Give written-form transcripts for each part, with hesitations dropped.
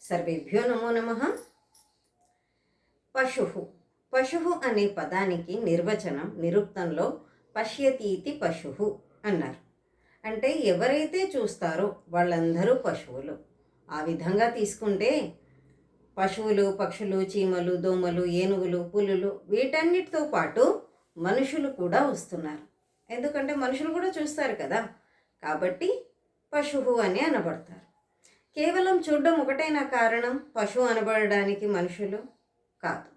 సర్వేభ్యో నమో నమః. పశువు పశువు అనే పదానికి నిర్వచనం నిరుక్తంలో పశ్యతీతి పశువు అన్నారు. అంటే ఎవరైతే చూస్తారో వాళ్ళందరూ పశువులు. ఆ విధంగా తీసుకుంటే పశువులు, పక్షులు, చీమలు, దోమలు, ఏనుగులు, పులులు వీటన్నిటితో పాటు మనుషులు కూడా వస్తున్నారు. ఎందుకంటే మనుషులు కూడా చూస్తారు కదా, కాబట్టి పశువు అని అనబడతారు. కేవలం చూడడం ఒకటైనా కారణం పశువు అనబడడానికి మనుషులు కాదు.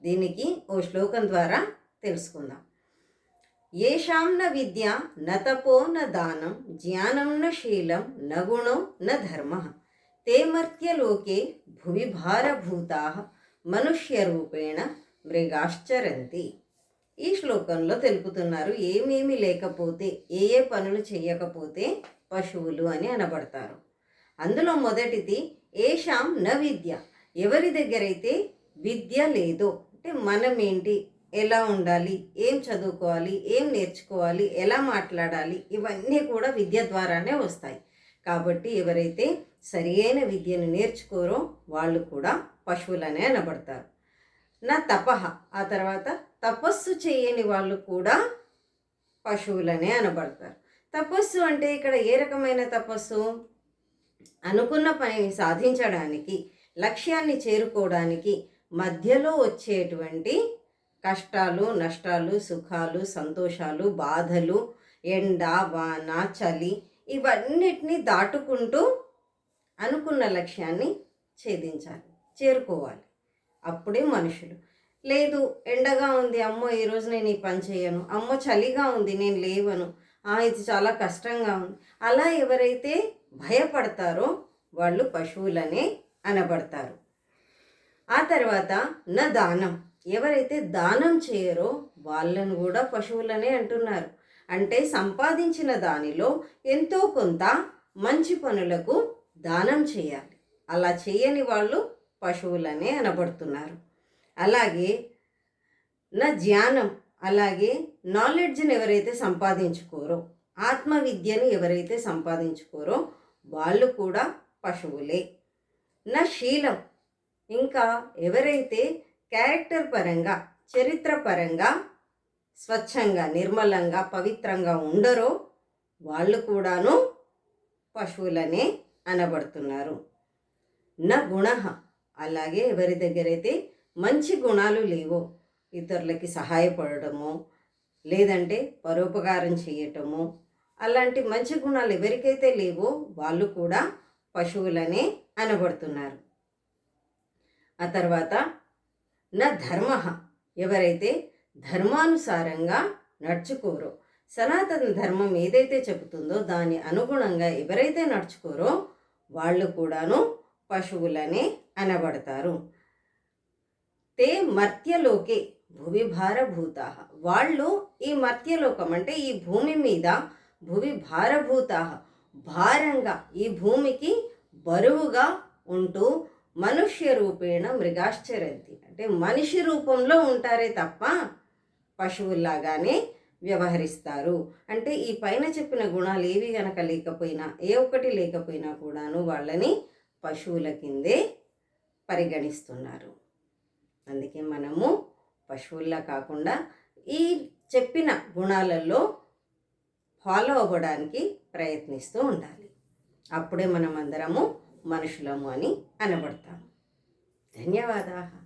దీనికి ఓ శ్లోకం ద్వారా తెలుసుకుందాం. ఏషాం న విద్య న తపో న దానం జ్ఞానం న శీలం న గుణో న ధర్మ తే మర్త్యలోకే భువి భారభూతా మనుష్యరూపేణ మృగాశ్చరంతి. ఈ శ్లోకంలో తెలుపుతున్నారు ఏమేమి లేకపోతే, ఏ పనులు చేయకపోతే పశువులు అని అనబడతారు. అందులో మొదటిది ఏషాం న విద్య. ఎవరి దగ్గరైతే విద్య లేదో, అంటే మనమేంటి, ఎలా ఉండాలి, ఏం చదువుకోవాలి, ఏం నేర్చుకోవాలి, ఎలా మాట్లాడాలి, ఇవన్నీ కూడా విద్య ద్వారానే వస్తాయి. కాబట్టి ఎవరైతే సరి అయిన విద్యను నేర్చుకోరో వాళ్ళు కూడా పశువులనే అనబడతారు. నా తపహ, ఆ తర్వాత తపస్సు చేయని వాళ్ళు కూడా పశువులనే అనబడతారు. తపస్సు అంటే ఇక్కడ ఏ రకమైన తపస్సు? అనుకున్న పనిని సాధించడానికి, లక్ష్యాన్ని చేరుకోవడానికి మధ్యలో వచ్చేటువంటి కష్టాలు, నష్టాలు, సుఖాలు, సంతోషాలు, బాధలు, ఎండ, వాన, చలి ఇవన్నిటినీ దాటుకుంటూ అనుకున్న లక్ష్యాన్ని ఛేదించాలి, చేరుకోవాలి. అప్పుడే మనుషులు. లేదు, ఎండగా ఉంది, అమ్మో ఈరోజు నేను ఈ పని చేయను, అమ్మో చలిగా ఉంది నేను లేవను, ఇది చాలా కష్టంగా ఉంది, అలా ఎవరైతే భయపడతారో వాళ్ళు పశువులనే అనబడతారు. ఆ తర్వాత నా దానం. ఎవరైతే దానం చేయరో వాళ్ళను కూడా పశువులనే అంటున్నారు. అంటే సంపాదించిన దానిలో ఎంతో కొంత మంచి పనులకు దానం చేయాలి. అలా చేయని వాళ్ళు పశువులనే అనబడుతున్నారు. అలాగే నా జ్ఞానం, అలాగే నాలెడ్జ్ని ఎవరైతే సంపాదించుకోరో, ఆత్మవిద్యను ఎవరైతే సంపాదించుకోరో వాళ్ళు కూడా పశువులే. నా శీలం, ఇంకా ఎవరైతే క్యారెక్టర్ పరంగా, చరిత్ర పరంగా స్వచ్ఛంగా, నిర్మలంగా, పవిత్రంగా ఉండరో వాళ్ళు కూడాను పశువులనే అనబడుతున్నారు. నా గుణ, అలాగే ఎవరి దగ్గరైతే మంచి గుణాలు లేవో, ఇతరులకి సహాయపడటము, లేదంటే పరోపకారం చేయటము, అలాంటి మంచి గుణాలు ఎవరికైతే లేవో వాళ్ళు కూడా పశువులనే అనబడుతున్నారు. ఆ తర్వాత నా ధర్మ, ఎవరైతే ధర్మానుసారంగా నడుచుకోరో, సనాతన ధర్మం ఏదైతే చెబుతుందో దాని అనుగుణంగా ఎవరైతే నడుచుకోరో వాళ్ళు కూడాను పశువులనే అనబడతారు. తే మర్త్యలోకే భువి భారభూతా. వాళ్ళు ఈ మర్త్యలోకం అంటే ఈ భూమి మీద భువి భారభూతా, భారంగా ఈ భూమికి బరువుగా ఉంటూ మనుష్య రూపేణ మృగాశ్చరంతి. అంటే మనిషి రూపంలో ఉంటారే తప్ప పశువుల్లాగానే వ్యవహరిస్తారు. అంటే ఈ పైన చెప్పిన గుణాలు ఏవి గనక లేకపోయినా, ఏ ఒక్కటి లేకపోయినా కూడాను వాళ్ళని పశువుల కిందే పరిగణిస్తున్నారు. అందుకే మనము పశువుల్లా కాకుండా ఈ చెప్పిన గుణాలలో ఫాలో అవ్వడానికి ప్రయత్నిస్తూ ఉండాలి. అప్పుడే మనం అందరము మనుషులము అని అనబడతాము. ధన్యవాదాలు.